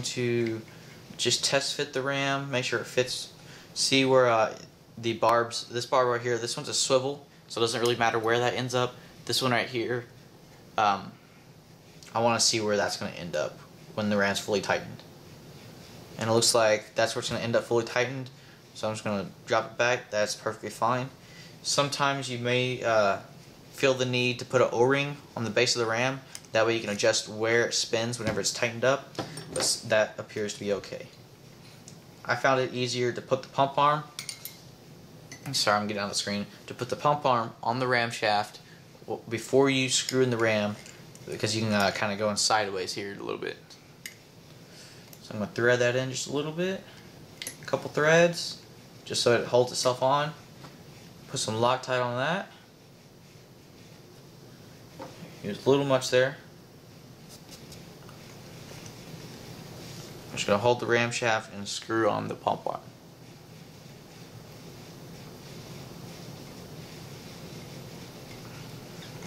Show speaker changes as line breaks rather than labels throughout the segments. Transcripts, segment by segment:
To just test fit the RAM, make sure it fits. See where the barbs, this barb right here, this one's a swivel, so it doesn't really matter where that ends up. This one right here, I want to see where that's going to end up when the RAM's fully tightened. And it looks like that's where it's going to end up fully tightened, so I'm just going to drop it back. That's perfectly fine. Sometimes you may feel the need to put an O-ring on the base of the RAM. That way you can adjust where it spins whenever it's tightened up, but that appears to be okay. I found it easier to put the pump arm, sorry I'm getting on the screen, to put the pump arm on the RAM shaft before you screw in the RAM, because you can kind of go in sideways here a little bit. So I'm going to thread that in just a little bit, a couple threads, just so it holds itself on. Put some Loctite on that. There's a little much there. I'm just going to hold the RAM shaft and screw on the pump arm.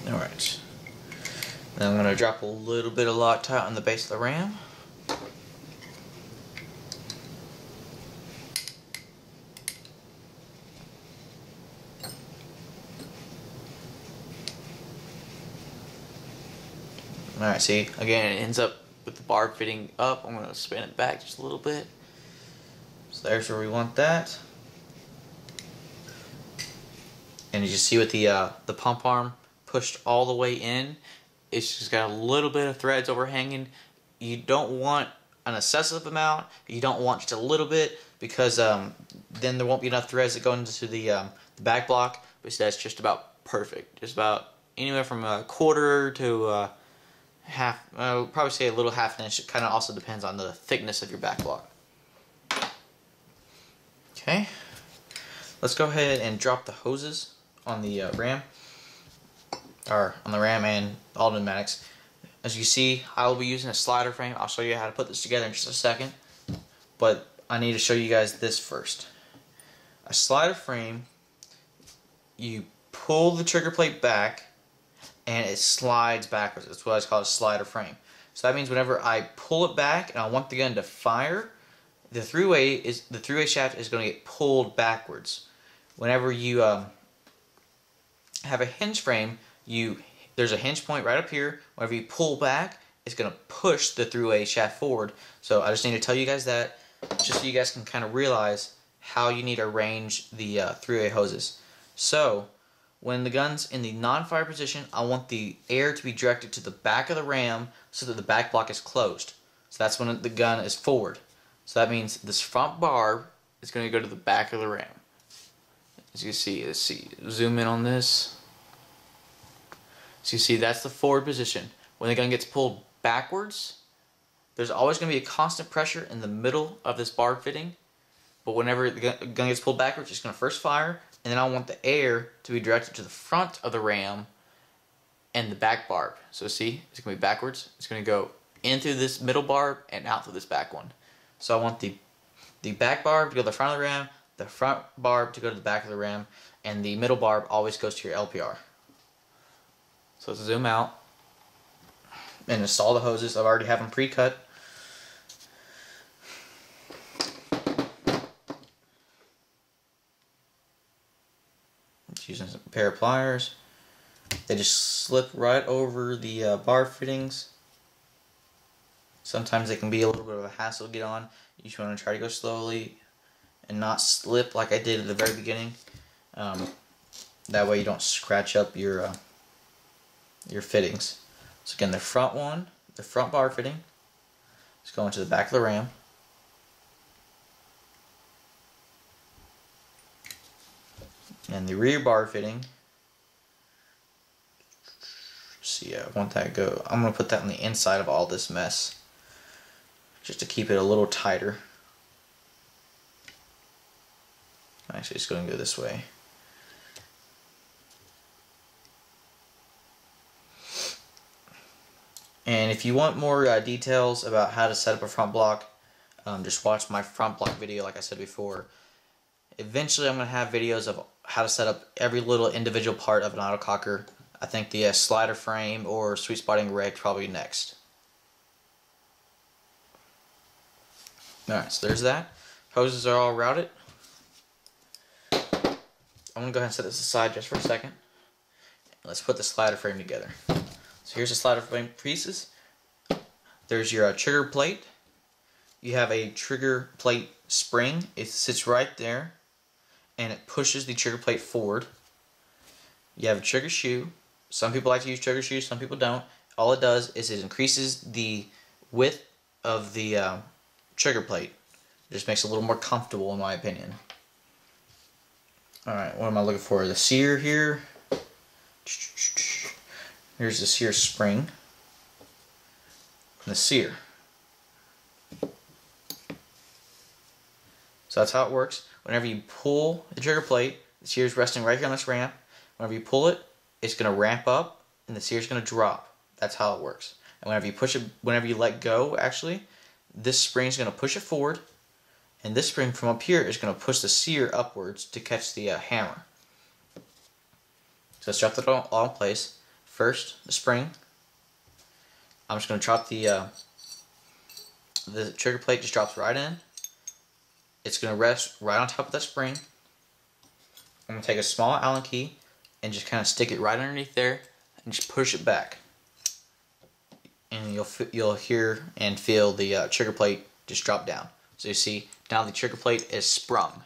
Alright. Then I'm going to drop a little bit of Loctite on the base of the RAM. Alright, see, again, it ends up with the barb fitting up. I'm going to spin it back just a little bit. So there's where we want that. And you just see with the pump arm pushed all the way in, it's just got a little bit of threads overhanging. You don't want an excessive amount. You don't want just a little bit, because then there won't be enough threads that go into the back block. But that's just about perfect. Just about anywhere from a quarter to half, I would probably say a little half an inch. It kind of also depends on the thickness of your back block. Okay, let's go ahead and drop the hoses on the RAM, or on the RAM and all pneumatics. As you see, I will be using a slider frame. I'll show you how to put this together in just a second, but I need to show you guys this first. A slider frame, you pull the trigger plate back and it slides backwards. That's what I call a slider frame. So that means whenever I pull it back and I want the gun to fire, the three-way shaft is going to get pulled backwards. Whenever you have a hinge frame, there's a hinge point right up here. Whenever you pull back, it's going to push the three-way shaft forward. So I just need to tell you guys that, just so you guys can kind of realize how you need to arrange the three-way hoses. So when the gun's in the non-fire position, I want the air to be directed to the back of the RAM so that the back block is closed. So that's when the gun is forward. So that means this front barb is going to go to the back of the RAM. As you can see, let's see, zoom in on this. So you see, that's the forward position. When the gun gets pulled backwards, there's always going to be a constant pressure in the middle of this barb fitting. But whenever the gun gets pulled backwards, it's going to first fire, and then I want the air to be directed to the front of the RAM and the back barb. So see, it's going to be backwards. It's going to go in through this middle barb and out through this back one. So I want the back barb to go to the front of the RAM, the front barb to go to the back of the RAM, and the middle barb always goes to your LPR. So let's zoom out and install the hoses. I already have them pre-cut. Just using a pair of pliers. They just slip right over the bar fittings. Sometimes they can be a little bit of a hassle to get on. You just want to try to go slowly and not slip like I did at the very beginning. That way you don't scratch up your fittings. So again, the front one, the front bar fitting, is going to the back of the RAM. And the rear bar fitting, see, I want that to go. I'm going to put that on the inside of all this mess, just to keep it a little tighter. Actually, it's going to go this way. And if you want more details about how to set up a front block, just watch my front block video like I said before. Eventually I'm going to have videos of how to set up every little individual part of an autococker. I think the slider frame or sweet spotting rig probably next. Alright, so there's that. Hoses are all routed. I'm going to go ahead and set this aside just for a second. Let's put the slider frame together. So here's the slider frame pieces. There's your trigger plate. You have a trigger plate spring. It sits right there and it pushes the trigger plate forward. You have a trigger shoe. Some people like to use trigger shoes, some people don't. All it does is it increases the width of the trigger plate. It just makes it a little more comfortable in my opinion. Alright, what am I looking for? The sear here. Here's the sear spring. And the sear. So that's how it works. Whenever you pull the trigger plate, the sear is resting right here on this ramp. Whenever you pull it, it's going to ramp up and the sear is going to drop. That's how it works. And whenever you push it, whenever you let go, actually, this spring is going to push it forward, and this spring from up here is going to push the sear upwards to catch the hammer. So let's drop that all in place. First, the spring. I'm just going to drop the trigger plate. Just drops right in. It's going to rest right on top of that spring. I'm going to take a small Allen key and just kind of stick it right underneath there and just push it back. And you'll hear and feel the trigger plate just drop down. So you see, now the trigger plate is sprung.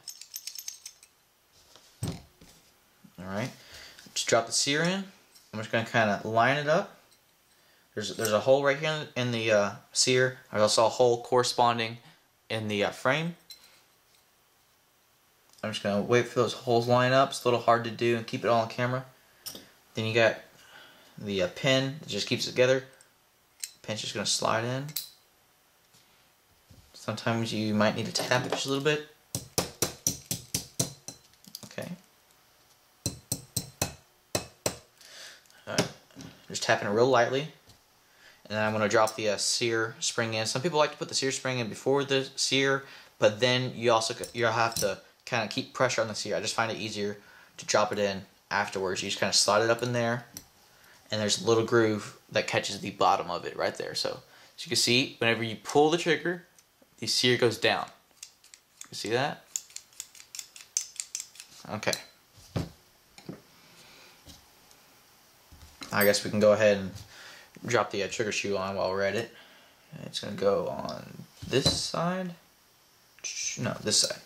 Alright, just drop the sear in. I'm just going to kind of line it up. There's a hole right here in the sear. There's also a hole corresponding in the frame. I'm just going to wait for those holes to line up. It's a little hard to do and keep it all on camera. Then you got the pin that just keeps it together. Pin's just going to slide in. Sometimes you might need to tap it just a little bit. Okay. Alright. Just tapping it real lightly. And then I'm going to drop the sear spring in. Some people like to put the sear spring in before the sear, but then you'll have to kind of keep pressure on the sear. I just find it easier to drop it in afterwards. You just kind of slide it up in there, and there's a little groove that catches the bottom of it right there. So as you can see, whenever you pull the trigger, the sear goes down. You see that? Okay. I guess we can go ahead and drop the trigger shoe on while we're at it. It's going to go on this side. No, this side.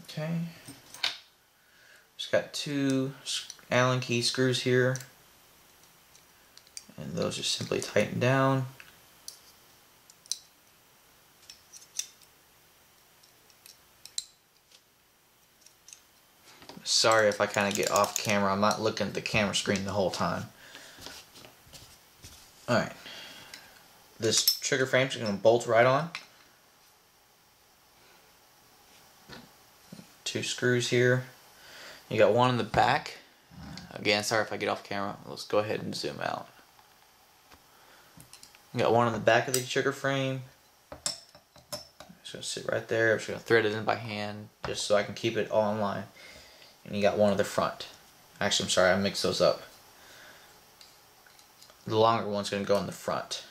Okay. Just got 2 Allen key screws here. And those are simply tightened down. Sorry if I kind of get off camera. I'm not looking at the camera screen the whole time. Alright. This trigger frame is going to bolt right on. 2 screws here. You got one in the back. Again, sorry if I get off camera. Let's go ahead and zoom out. You got one in the back of the trigger frame. It's going to sit right there. I'm just going to thread it in by hand just so I can keep it all in line. And you got one at the front. Actually, I'm sorry, I mixed those up. The longer one's going to go in the front.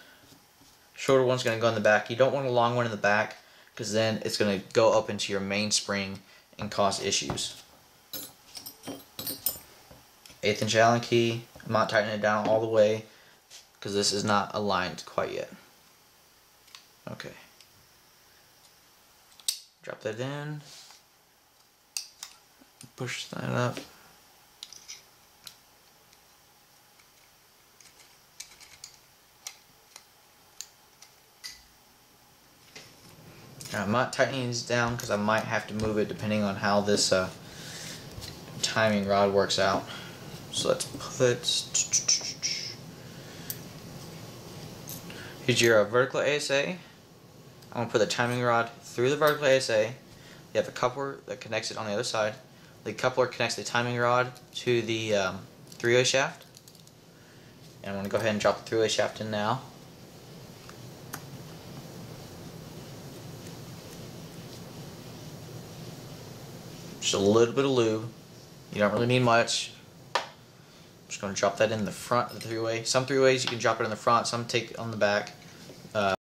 Shorter one's going to go in the back. You don't want a long one in the back because then it's going to go up into your mainspring and cause issues. 1/8 inch Allen key. I'm not tightening it down all the way because this is not aligned quite yet. Okay. Drop that in. Push that up. Now, I'm not tightening these down because I might have to move it depending on how this timing rod works out. So let's put, here's your vertical ASA. I'm going to put the timing rod through the vertical ASA. You have a coupler that connects it on the other side. The coupler connects the timing rod to the 3-way shaft. And I'm going to go ahead and drop the 3-way shaft in now. Just a little bit of lube. You don't really need much. I'm just going to drop that in the front of the 3-way. Some 3-ways you can drop it in the front, some take it on the back.